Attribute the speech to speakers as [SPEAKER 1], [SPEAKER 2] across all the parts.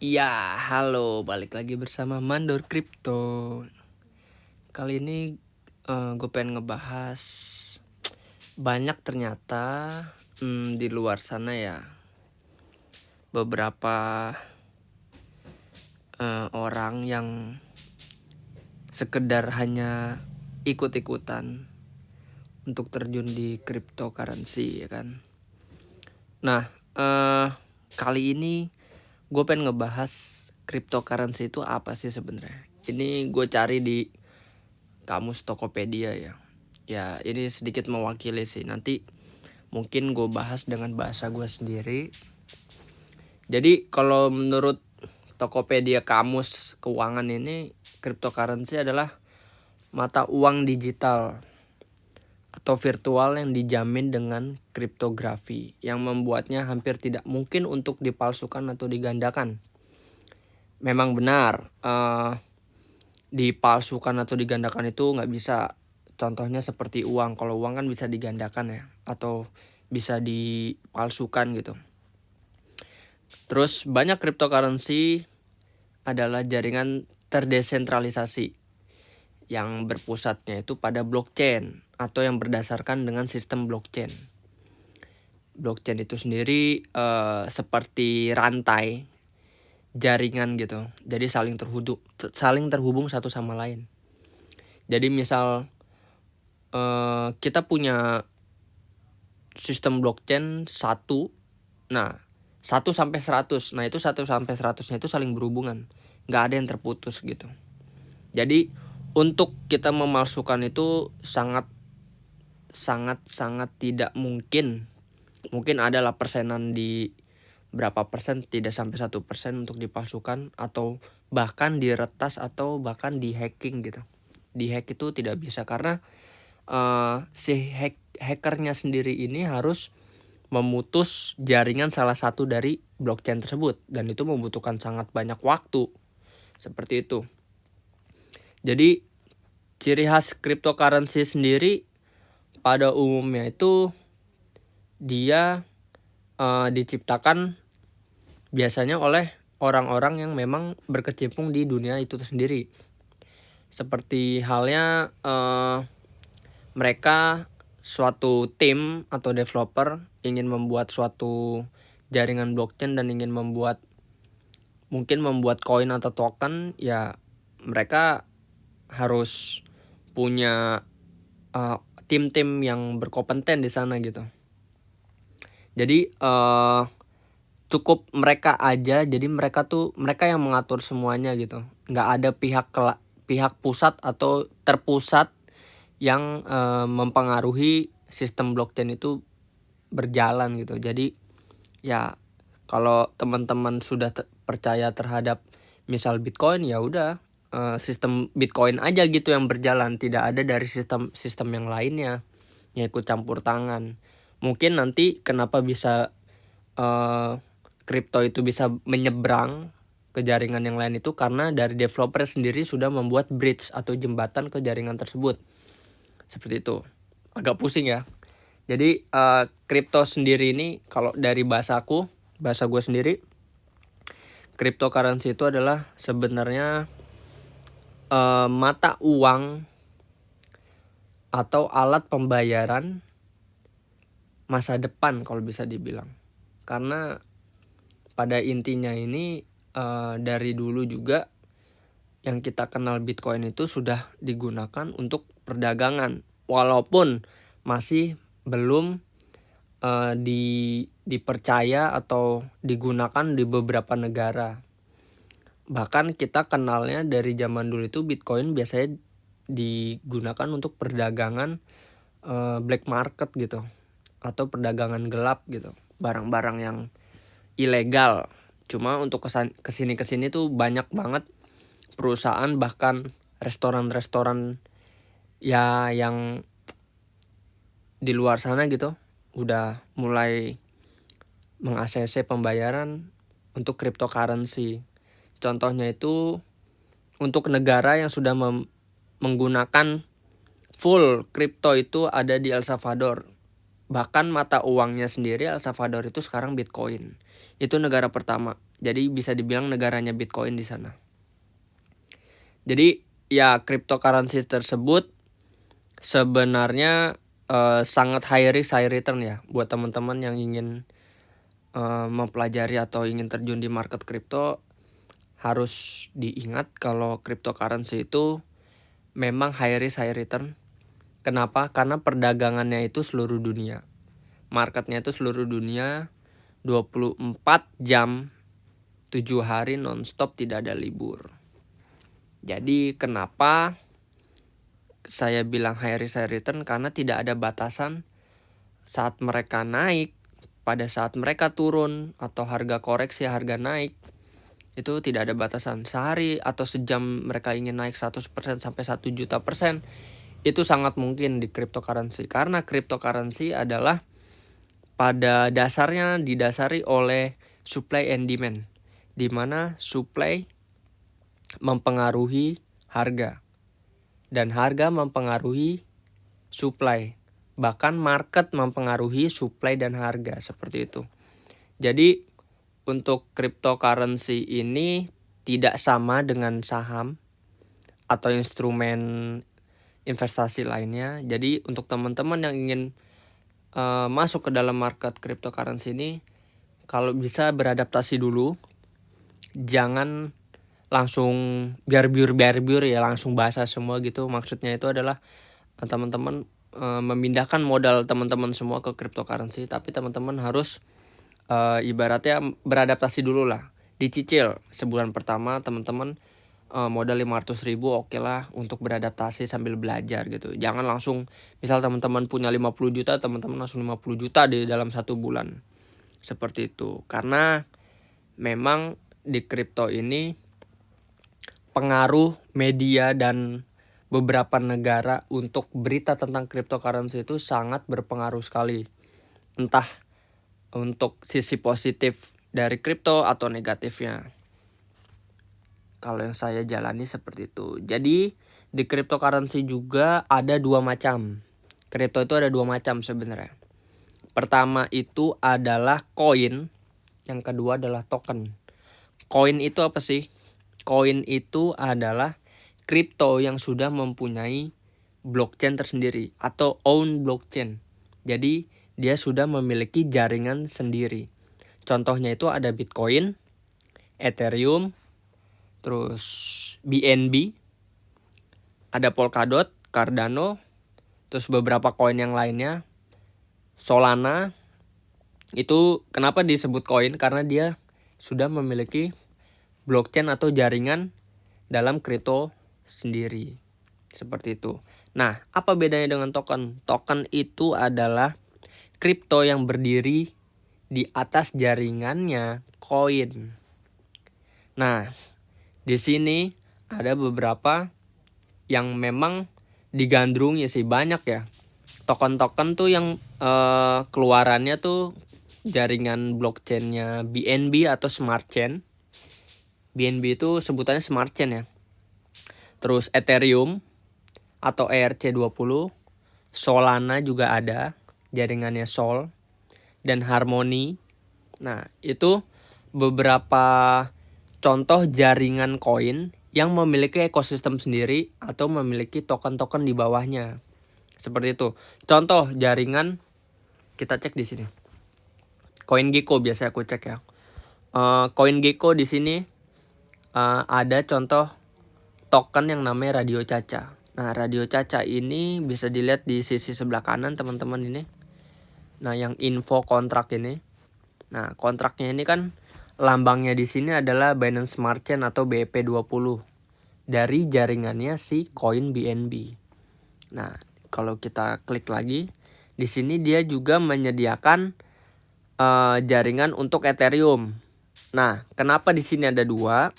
[SPEAKER 1] Ya, halo, balik lagi bersama Mandor Crypto. Kali ini gue pengen ngebahas banyak ternyata di luar sana ya beberapa orang yang sekedar hanya ikut-ikutan untuk terjun di cryptocurrency ya kan. Nah, kali ini gue pengen ngebahas cryptocurrency itu apa sih sebenarnya. Ini gue cari di kamus Tokopedia ya. Ya ini sedikit mewakili sih. Nanti mungkin gue bahas dengan bahasa gue sendiri. Jadi kalau menurut Tokopedia kamus keuangan ini, cryptocurrency adalah mata uang digital atau virtual yang dijamin dengan kriptografi yang membuatnya hampir tidak mungkin untuk dipalsukan atau digandakan. Memang benar dipalsukan atau digandakan itu nggak bisa. Contohnya seperti uang. Kalau uang kan bisa digandakan ya, atau bisa dipalsukan gitu. Terus banyak cryptocurrency adalah jaringan terdesentralisasi yang berpusatnya itu pada blockchain atau yang berdasarkan dengan sistem blockchain. Blockchain itu sendiri seperti rantai jaringan gitu. Jadi saling terhubung satu sama lain. Jadi misal kita punya sistem blockchain 1. Nah, 1 sampai 100. Nah, itu 1 sampai 100-nya itu saling berhubungan. Nggak ada yang terputus gitu. Jadi, untuk kita memalsukan itu sangat tidak mungkin. Mungkin adalah persenan di berapa persen, tidak sampai 1% untuk dipalsukan atau bahkan diretas atau bahkan di-hacking gitu. Di-hack itu tidak bisa karena si hackernya sendiri ini harus memutus jaringan salah satu dari blockchain tersebut, dan itu membutuhkan sangat banyak waktu. Seperti itu. Jadi ciri khas cryptocurrency sendiri pada umumnya itu dia diciptakan biasanya oleh orang-orang yang memang berkecimpung di dunia itu sendiri. Seperti halnya mereka suatu tim atau developer ingin membuat suatu jaringan blockchain dan ingin membuat koin atau token, ya mereka harus punya tim-tim yang berkompeten di sana gitu. Jadi cukup mereka aja, jadi mereka yang mengatur semuanya gitu. Nggak ada pihak pusat atau terpusat yang mempengaruhi sistem blockchain itu berjalan gitu. Jadi ya kalau teman-teman sudah percaya terhadap misal Bitcoin, ya udah sistem Bitcoin aja gitu yang berjalan, tidak ada dari sistem yang lainnya yang ikut campur tangan. Mungkin nanti kenapa bisa kripto itu bisa menyeberang ke jaringan yang lain itu karena dari developer sendiri sudah membuat bridge atau jembatan ke jaringan tersebut. Seperti itu. Agak pusing ya. Jadi kripto sendiri ini kalau dari bahasa gue sendiri, cryptocurrency itu adalah sebenarnya mata uang atau alat pembayaran masa depan kalau bisa dibilang. Karena pada intinya ini dari dulu juga yang kita kenal Bitcoin itu sudah digunakan untuk perdagangan, walaupun masih belum dipercaya atau digunakan di beberapa negara. Bahkan kita kenalnya dari zaman dulu itu Bitcoin biasanya digunakan untuk perdagangan black market gitu, atau perdagangan gelap gitu, barang-barang yang ilegal. Cuma untuk kesini tuh banyak banget perusahaan, bahkan restoran-restoran ya yang di luar sana gitu udah mulai meng-ACC pembayaran untuk cryptocurrency. Contohnya itu untuk negara yang sudah menggunakan full crypto itu ada di El Salvador. Bahkan mata uangnya sendiri El Salvador itu sekarang Bitcoin. Itu negara pertama. Jadi bisa dibilang negaranya Bitcoin di sana. Jadi ya cryptocurrency tersebut sebenarnya sangat high risk high return ya buat teman-teman yang ingin mempelajari atau ingin terjun di market kripto. Harus diingat kalau cryptocurrency itu memang high risk high return. Kenapa? Karena perdagangannya itu seluruh dunia. Marketnya itu seluruh dunia, 24 jam 7 hari nonstop, tidak ada libur. Jadi kenapa saya bilang high risk high return? Karena tidak ada batasan saat mereka naik, pada saat mereka turun, atau harga koreksi harga naik. Itu tidak ada batasan. Sehari atau sejam mereka ingin naik 100% sampai 1 juta %. Itu sangat mungkin di cryptocurrency. Karena cryptocurrency adalah pada dasarnya didasari oleh supply and demand, di mana supply mempengaruhi harga dan harga mempengaruhi supply. Bahkan market mempengaruhi supply dan harga, seperti itu. Jadi untuk cryptocurrency ini tidak sama dengan saham atau instrumen investasi lainnya. Jadi untuk teman-teman yang ingin masuk ke dalam market cryptocurrency ini, kalau bisa beradaptasi dulu. Jangan langsung biar-biur ya, langsung basah semua gitu. Maksudnya itu adalah teman-teman memindahkan modal teman-teman semua ke cryptocurrency, tapi teman-teman harus ibaratnya beradaptasi dulu lah, dicicil sebulan pertama teman-teman modal 500.000 oke lah untuk beradaptasi sambil belajar gitu. Jangan langsung misal teman-teman punya 50 juta, teman-teman langsung 50 juta di dalam 1 bulan. Seperti itu. Karena memang di kripto ini pengaruh media dan beberapa negara untuk berita tentang cryptocurrency itu sangat berpengaruh sekali. Entah untuk sisi positif dari kripto atau negatifnya. Kalau yang saya jalani seperti itu. Jadi di cryptocurrency juga ada 2 macam. Kripto itu ada 2 macam sebenarnya. Pertama itu adalah koin, yang kedua adalah token. Koin itu apa sih? Koin itu adalah kripto yang sudah mempunyai blockchain tersendiri atau own blockchain. Jadi dia sudah memiliki jaringan sendiri. Contohnya itu ada Bitcoin, Ethereum, terus BNB, ada Polkadot, Cardano, terus beberapa koin yang lainnya, Solana. Itu kenapa disebut koin? Karena dia sudah memiliki blockchain atau jaringan dalam kripto sendiri. Seperti itu. Nah, apa bedanya dengan token? Token itu adalah kripto yang berdiri di atas jaringannya koin. Nah, di sini ada beberapa yang memang digandrungi sih, banyak ya. Token-token tuh yang keluarannya tuh jaringan blockchainnya BNB atau smart chain. BNB itu sebutannya smart chain ya. Terus Ethereum atau ERC20, Solana juga ada, jaringannya Sol, dan Harmony. Nah, itu beberapa contoh jaringan koin yang memiliki ekosistem sendiri atau memiliki token-token di bawahnya. Seperti itu. Contoh jaringan kita cek di sini. CoinGecko biasa aku cek ya. CoinGecko di sini ada contoh token yang namanya Radio Caca. Nah, Radio Caca ini bisa dilihat di sisi sebelah kanan teman-teman ini. Nah, yang info kontrak ini. Nah, kontraknya ini kan lambangnya di sini adalah Binance Smart Chain atau BEP20 dari jaringannya si koin BNB. Nah, kalau kita klik lagi, di sini dia juga menyediakan jaringan untuk Ethereum. Nah, kenapa di sini ada 2?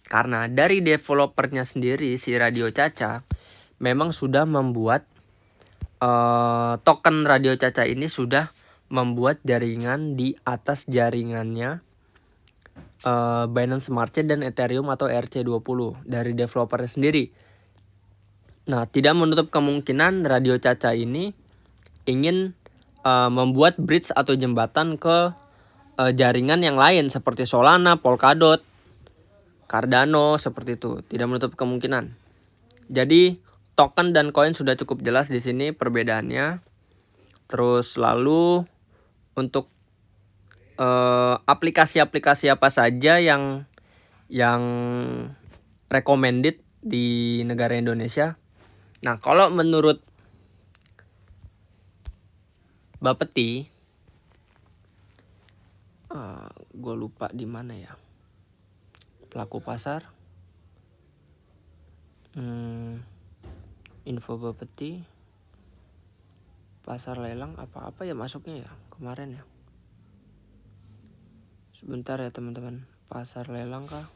[SPEAKER 1] Karena dari developernya sendiri si Radio Caca memang sudah membuat token Radio Caca ini sudah membuat jaringan di atas jaringannya Binance Smart Chain dan Ethereum atau ERC20 dari developernya sendiri. Nah, tidak menutup kemungkinan Radio Caca ini ingin membuat bridge atau jembatan ke jaringan yang lain seperti Solana, Polkadot, Cardano seperti itu. Tidak menutup kemungkinan. Jadi token dan koin sudah cukup jelas di sini perbedaannya. Terus lalu untuk aplikasi-aplikasi apa saja yang recommended di negara Indonesia. Nah, kalau menurut Bapeti, gue lupa di mana ya, pelaku pasar, info Bapeti, pasar lelang apa ya masuknya ya kemarin ya. Sebentar ya teman-teman, pasar lelang kah?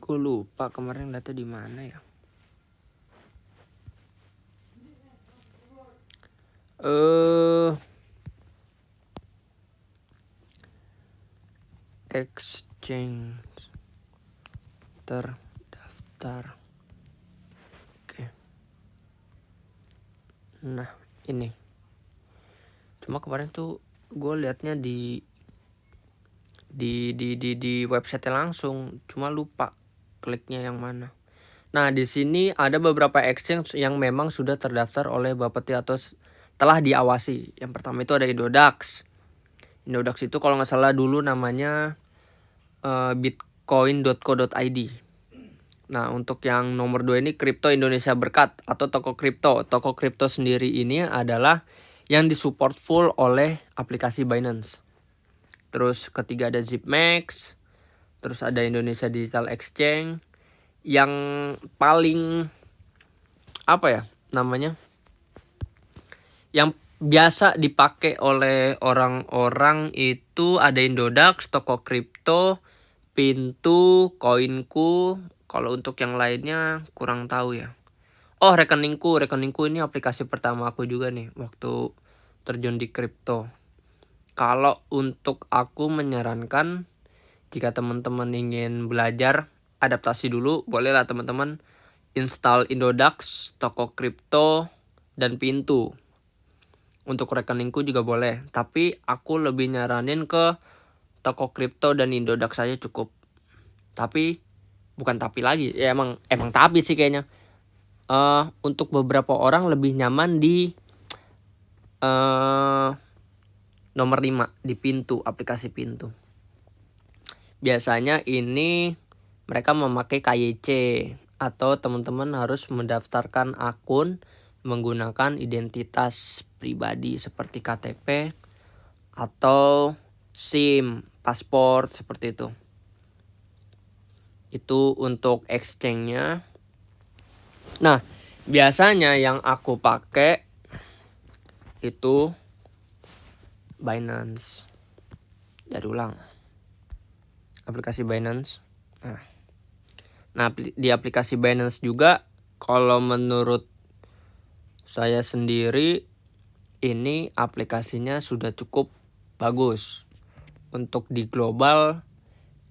[SPEAKER 1] Gue lupa kemarin data di mana ya. Exchange terdaftar. Oke. Nah, ini. Cuma kemarin tuh gue liatnya di website langsung, cuma lupa kliknya yang mana. Nah, di sini ada beberapa exchange yang memang sudah terdaftar oleh Bapeti atau telah diawasi. Yang pertama itu ada Indodax. Indodax itu kalau nggak salah dulu namanya bitcoin.co.id. Nah, untuk yang nomor 2 ini Kripto Indonesia Berkat atau toko kripto. Toko kripto sendiri ini adalah yang disupport full oleh aplikasi Binance. Terus ketiga ada Zipmax. Terus ada Indonesia Digital Exchange. Yang paling apa ya namanya, yang biasa dipakai oleh orang-orang itu ada Indodax, toko kripto, Pintu, Koinku. Kalau untuk yang lainnya kurang tahu ya. Oh, rekeningku ini aplikasi pertama aku juga nih waktu terjun di kripto. Kalau untuk aku menyarankan, jika teman-teman ingin belajar adaptasi dulu, bolehlah teman-teman install Indodax, toko kripto, dan Pintu. Untuk rekeningku juga boleh, tapi aku lebih nyaranin ke toko kripto dan Indodax saja cukup. Tapi bukan tapi lagi, ya emang tapi sih kayaknya. Untuk beberapa orang lebih nyaman di nomor 5 di Pintu, aplikasi Pintu. Biasanya ini mereka memakai KYC atau teman-teman harus mendaftarkan akun menggunakan identitas pribadi seperti KTP atau SIM, paspor seperti itu. Itu untuk exchange-nya. Nah, biasanya yang aku pakai itu Binance. Dari ulang. Aplikasi Binance. Nah, di aplikasi Binance juga kalau menurut saya sendiri ini aplikasinya sudah cukup bagus. Untuk di global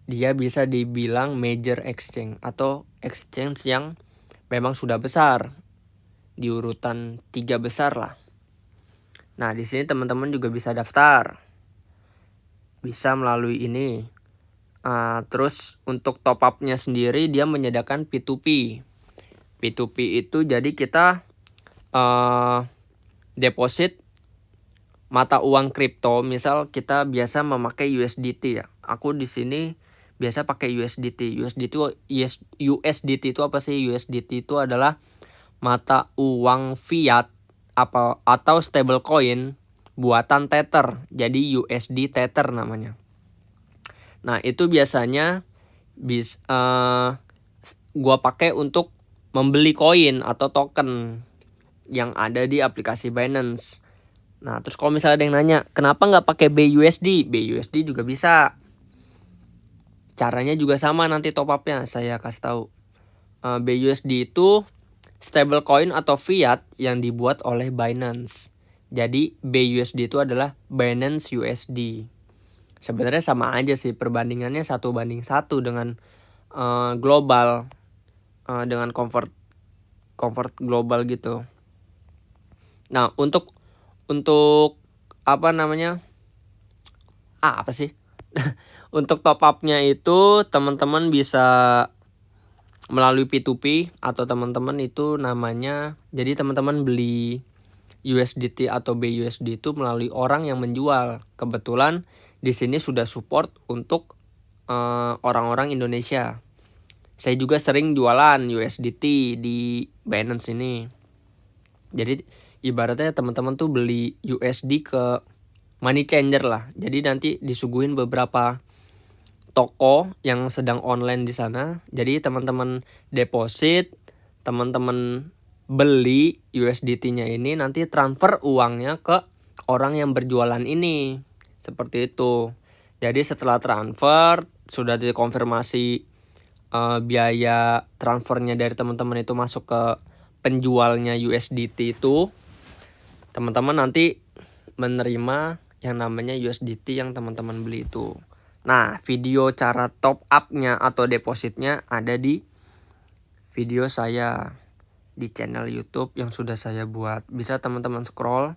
[SPEAKER 1] dia bisa dibilang major exchange atau exchange yang memang sudah besar. Di urutan 3 besar lah. Nah, di sini teman-teman juga bisa daftar. Bisa melalui ini. Terus untuk top up-nya sendiri dia menyediakan P2P. P2P itu jadi kita deposit mata uang kripto. Misal kita biasa memakai USDT ya. Aku di sini biasa pakai USDT. USDT itu apa sih? USDT itu adalah mata uang fiat atau stable coin buatan Tether. Jadi USD Tether namanya. Nah, itu biasanya gua pakai untuk membeli koin atau token yang ada di aplikasi Binance. Nah, terus kalau misalnya ada yang nanya, kenapa nggak pakai BUSD? BUSD juga bisa. Caranya juga sama, nanti top up-nya saya kasih tahu. BUSD itu stable coin atau fiat yang dibuat oleh Binance. Jadi BUSD itu adalah Binance USD. Sebenarnya sama aja sih, perbandingannya 1:1 dengan global, dengan convert convert global gitu. Nah, untuk apa namanya? Apa sih? Untuk top up-nya itu teman-teman bisa melalui P2P atau teman-teman itu namanya, jadi teman-teman beli USDT atau BUSD itu melalui orang yang menjual. Kebetulan di sini sudah support untuk orang-orang Indonesia. Saya juga sering jualan USDT di Binance ini. Jadi ibaratnya teman-teman tuh beli USD ke money changer lah. Jadi nanti disuguhin beberapa toko yang sedang online di sana. Jadi teman-teman deposit, teman-teman beli USDT-nya ini, nanti transfer uangnya ke orang yang berjualan ini. Seperti itu. Jadi setelah transfer sudah dikonfirmasi biaya transfernya dari teman-teman itu masuk ke penjualnya USDT itu, teman-teman nanti menerima yang namanya USDT yang teman-teman beli itu. Nah, video cara top up-nya atau depositnya ada di video saya di channel YouTube yang sudah saya buat. Bisa teman-teman scroll,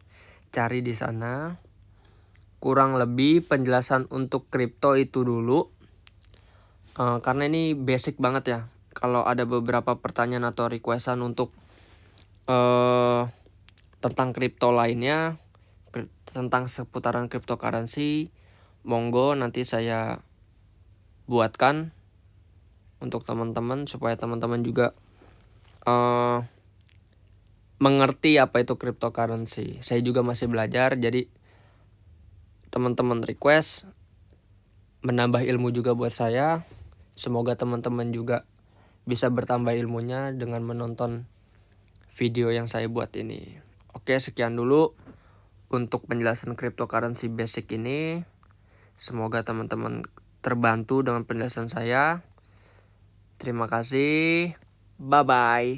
[SPEAKER 1] cari di sana. Kurang lebih penjelasan untuk kripto itu dulu. Karena ini basic banget ya. Kalau ada beberapa pertanyaan atau requestan untuk tentang kripto lainnya, tentang seputaran cryptocurrency, monggo nanti saya buatkan untuk teman-teman supaya teman-teman juga mengerti apa itu cryptocurrency. Saya juga masih belajar, jadi teman-teman request menambah ilmu juga buat saya. Semoga teman-teman juga bisa bertambah ilmunya dengan menonton video yang saya buat ini. Oke, sekian dulu untuk penjelasan cryptocurrency basic ini. Semoga teman-teman terbantu dengan penjelasan saya. Terima kasih. Bye-bye.